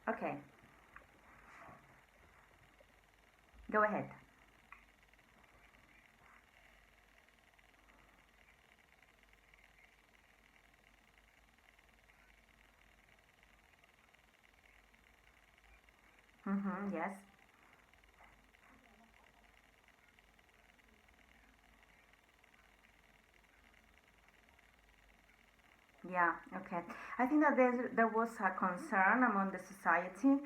Okay, go ahead. Yes. Yeah, okay. I think that there was a concern among the society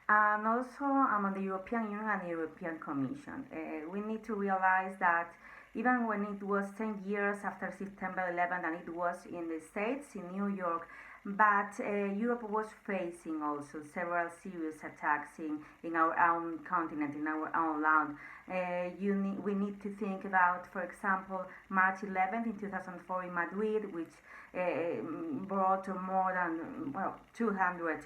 and also among the European Union and the European Commission. We need to realize that even when it was 10 years after September 11th and it was in the States, in New York, but Europe was facing also several serious attacks in our own continent, in our own land. We need to think about, for example, March 11th in 2004 in Madrid, which brought more than 200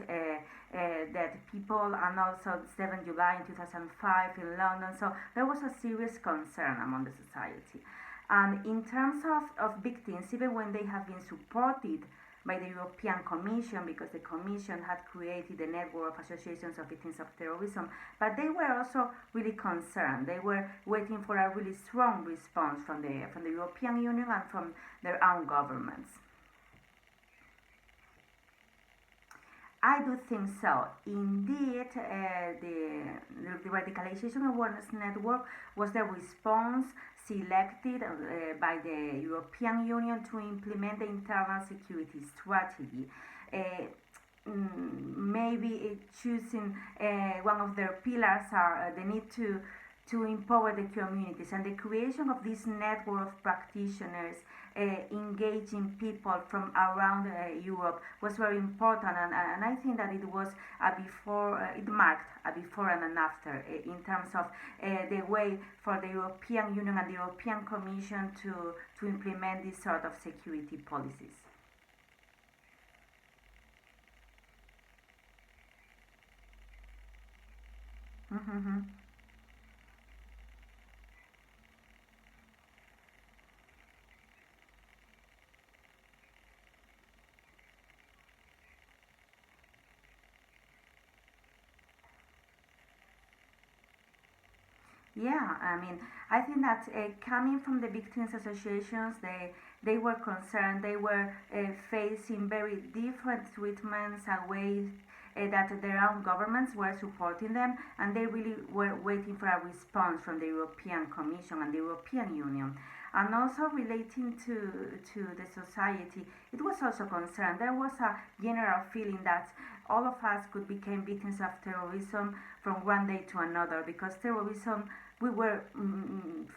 dead people, and also 7 July in 2005 in London. So there was a serious concern among the society. And in terms of victims, even when they have been supported by the European Commission, because the Commission had created a network of associations of victims of terrorism, but they were also really concerned. They were waiting for a really strong response from the European Union and from their own governments. I do think so. Indeed, the Radicalization Awareness Network was the response selected by the European Union to implement the internal security strategy. Maybe choosing one of their pillars are the need to empower the communities, and the creation of this network of practitioners engaging people from around Europe was very important, and I think that it was a before, it marked a before and an after in terms of the way for the European Union and the European Commission to implement this sort of security policies. Mm-hmm. Yeah, I mean, I think that coming from the victims associations, they were concerned. They were facing very different treatments and ways that their own governments were supporting them, and they really were waiting for a response from the European Commission and the European Union. And also relating to the society, it was also concerned. There was a general feeling that all of us could become victims of terrorism from one day to another, because terrorism, we were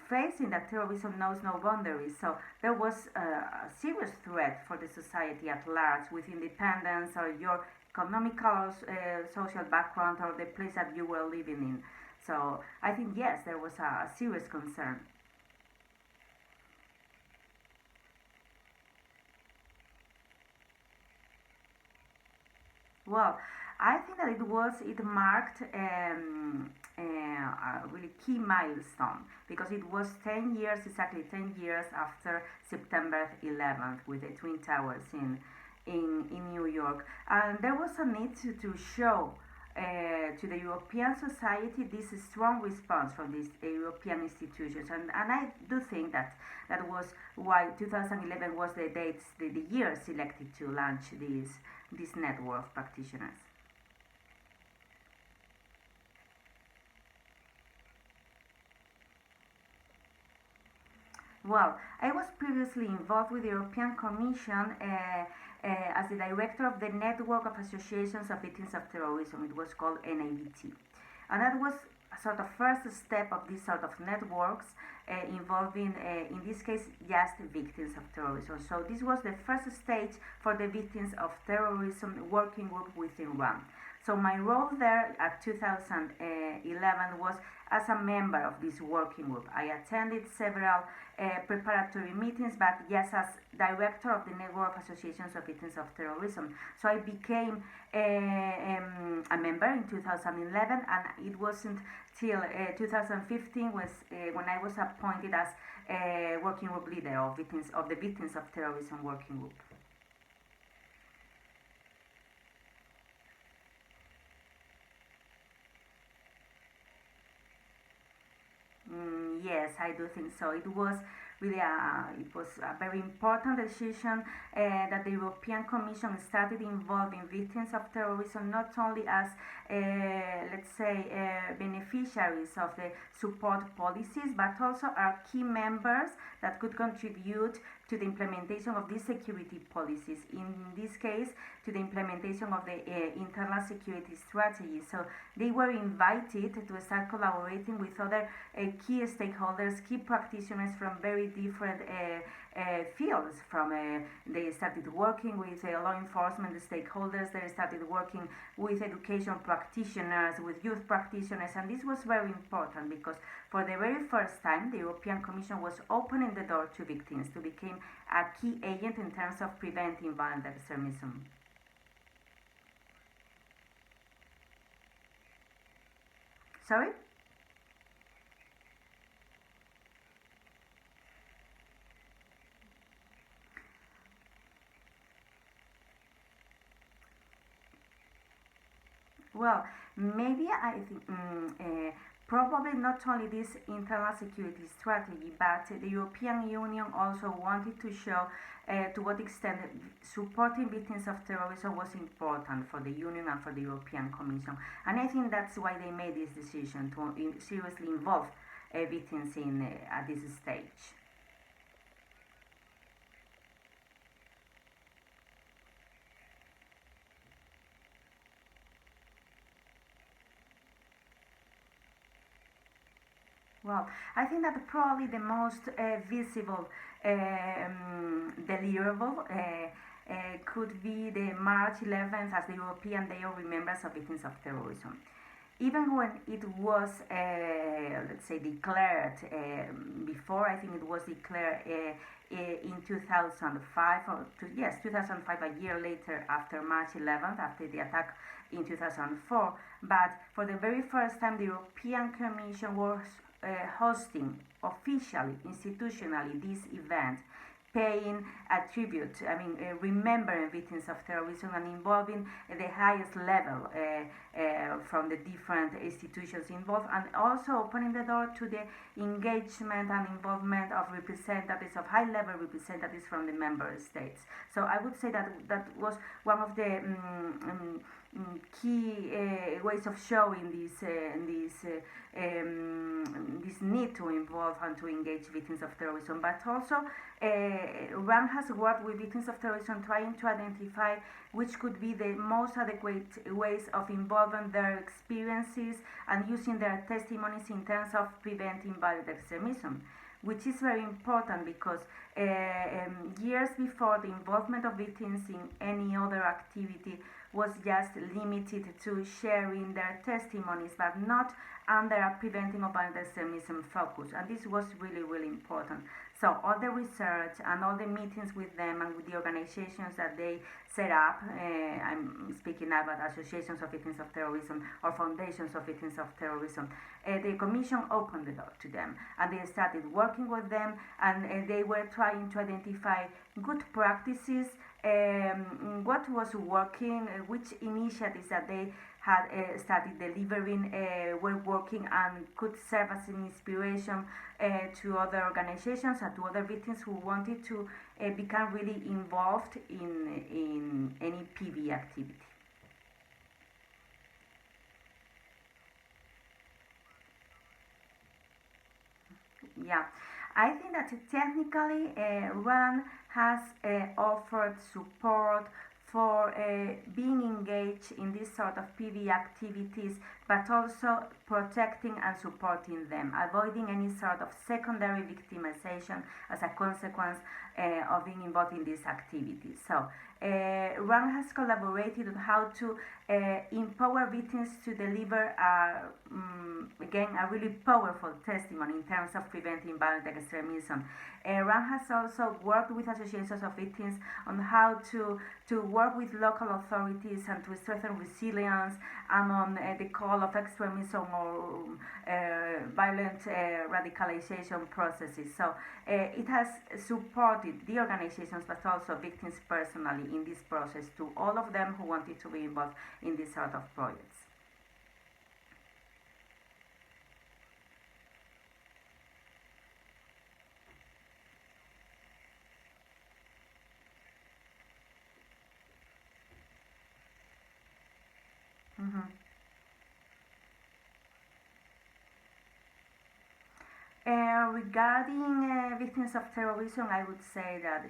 facing that terrorism knows no boundaries. So there was a serious threat for the society at large, with independence or your economical or social background or the place that you were living in. So I think yes, there was a serious concern. Well, I think that it marked a really key milestone, because it was 10 years, exactly 10 years after September 11th, with the Twin Towers in New York. And there was a need to show to the European society this strong response from these European institutions. And I do think that that was why 2011 was the date, the year selected to launch this network of practitioners. Well, I was previously involved with the European Commission as the director of the Network of Associations of Victims of Terrorism. It was called NAVT. And that was a sort of first step of this sort of networks involving, in this case, just victims of terrorism. So this was the first stage for the Victims of Terrorism working group within RAN. So my role there at 2011 was as a member of this working group. I attended several preparatory meetings, but yes, as director of the Network of Associations of Victims of Terrorism. So I became a member in 2011, and it wasn't till 2015 when I was appointed as working group leader of the Victims of Terrorism working group. yes, I do think so. It was a very important decision that the European Commission started involving victims of terrorism not only as, let's say, beneficiaries of the support policies, but also are key members that could contribute to the implementation of these security policies. In this case, to the implementation of the internal security strategy. So they were invited to start collaborating with other key stakeholders, key practitioners from very different fields. They started working with law enforcement stakeholders, they started working with education practitioners, with youth practitioners, and this was very important because for the very first time the European Commission was opening the door to victims to become a key agent in terms of preventing violent extremism. Sorry? Well, maybe I think probably not only this internal security strategy, but the European Union also wanted to show to what extent supporting victims of terrorism was important for the Union and for the European Commission. And I think that's why they made this decision to seriously involve victims at this stage. Well, I think that probably the most visible deliverable could be the March 11th as the European Day of Remembrance of Victims of Terrorism. Even when it was, let's say, declared before, I think it was declared in 2005, yes, 2005, a year later after March 11th, after the attack in 2004. But for the very first time, the European Commission was hosting officially, institutionally, this event, paying a tribute, remembering victims of terrorism and involving the highest level from the different institutions involved, and also opening the door to the engagement and involvement of representatives, of high level representatives from the member states. So I would say that that was one of the key ways of showing this need to involve and to engage victims of terrorism. But also, RAN has worked with victims of terrorism trying to identify which could be the most adequate ways of involving their experiences and using their testimonies in terms of preventing violent extremism, which is very important because years before, the involvement of victims in any other activity was just limited to sharing their testimonies, but not under a preventing of violent extremism focus. And this was really, really important. So all the research and all the meetings with them and with the organizations that they set up, I'm speaking about associations of victims of terrorism or foundations of victims of terrorism, the Commission opened the door to them and they started working with them, and they were trying to identify good practices, what was working, which initiatives that they had started delivering were working and could serve as an inspiration to other organizations and to other victims who wanted to become really involved in any PV activity. Yeah, I think that technically RAN has offered support for being engaged in this sort of PV activities, but also protecting and supporting them, avoiding any sort of secondary victimization as a consequence of being involved in these activities. So, RAN has collaborated on how to empower victims to deliver, again, a really powerful testimony in terms of preventing violent extremism. RAN has also worked with associations of victims on how to work with local authorities and to strengthen resilience among the call of extremism or violent radicalization processes. So it has supported the organizations but also victims personally in this process, to all of them who wanted to be involved in this sort of projects. Mhm. Regarding victims of terrorism, I would say that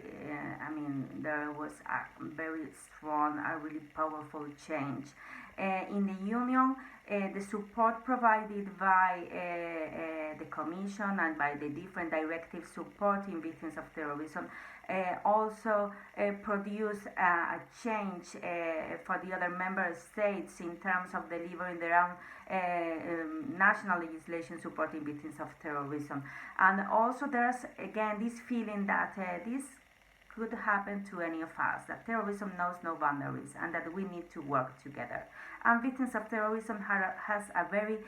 I mean there was a very strong, a really powerful change in the Union. The support provided by the Commission and by the different directives supporting victims of terrorism also produce change for the other member states in terms of delivering their own national legislation supporting victims of terrorism. And also, there's again this feeling that this could happen to any of us, that terrorism knows no boundaries and that we need to work together. And victims of terrorism has a very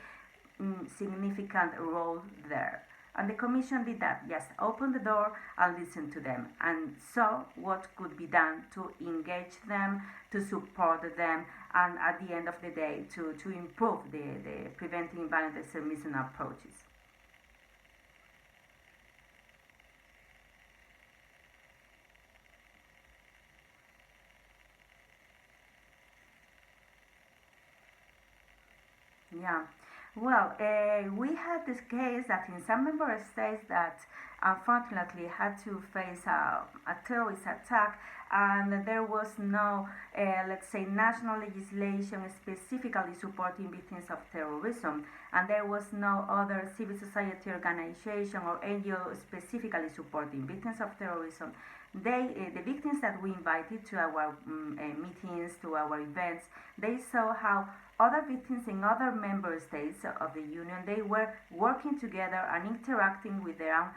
significant role there. And the Commission did that, just open the door and listen to them and saw what could be done to engage them, to support them, and at the end of the day, to improve the preventing violent extremism approaches. Yeah. Well, we had this case that in some member states that unfortunately had to face a terrorist attack, and there was no, let's say, national legislation specifically supporting victims of terrorism, and there was no other civil society organization or NGO specifically supporting victims of terrorism. The victims that we invited to our meetings, to our events, they saw how other victims in other member states of the Union, they were working together and interacting with their own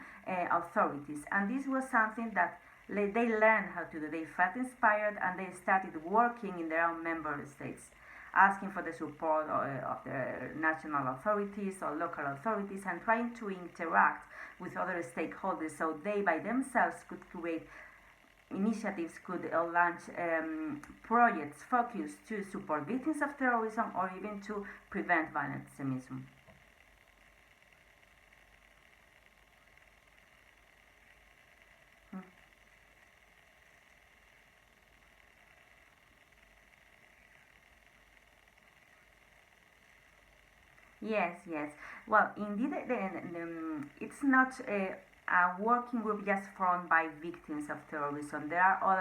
authorities. And this was something that they learned how to do. They felt inspired and they started working in their own member states, asking for the support of the national authorities or local authorities and trying to interact with other stakeholders so they by themselves could create initiatives, could launch projects focused to support victims of terrorism or even to prevent violent extremism. Mm. Yes, yes. Well, indeed, it's not a working group just formed by victims of terrorism. There are other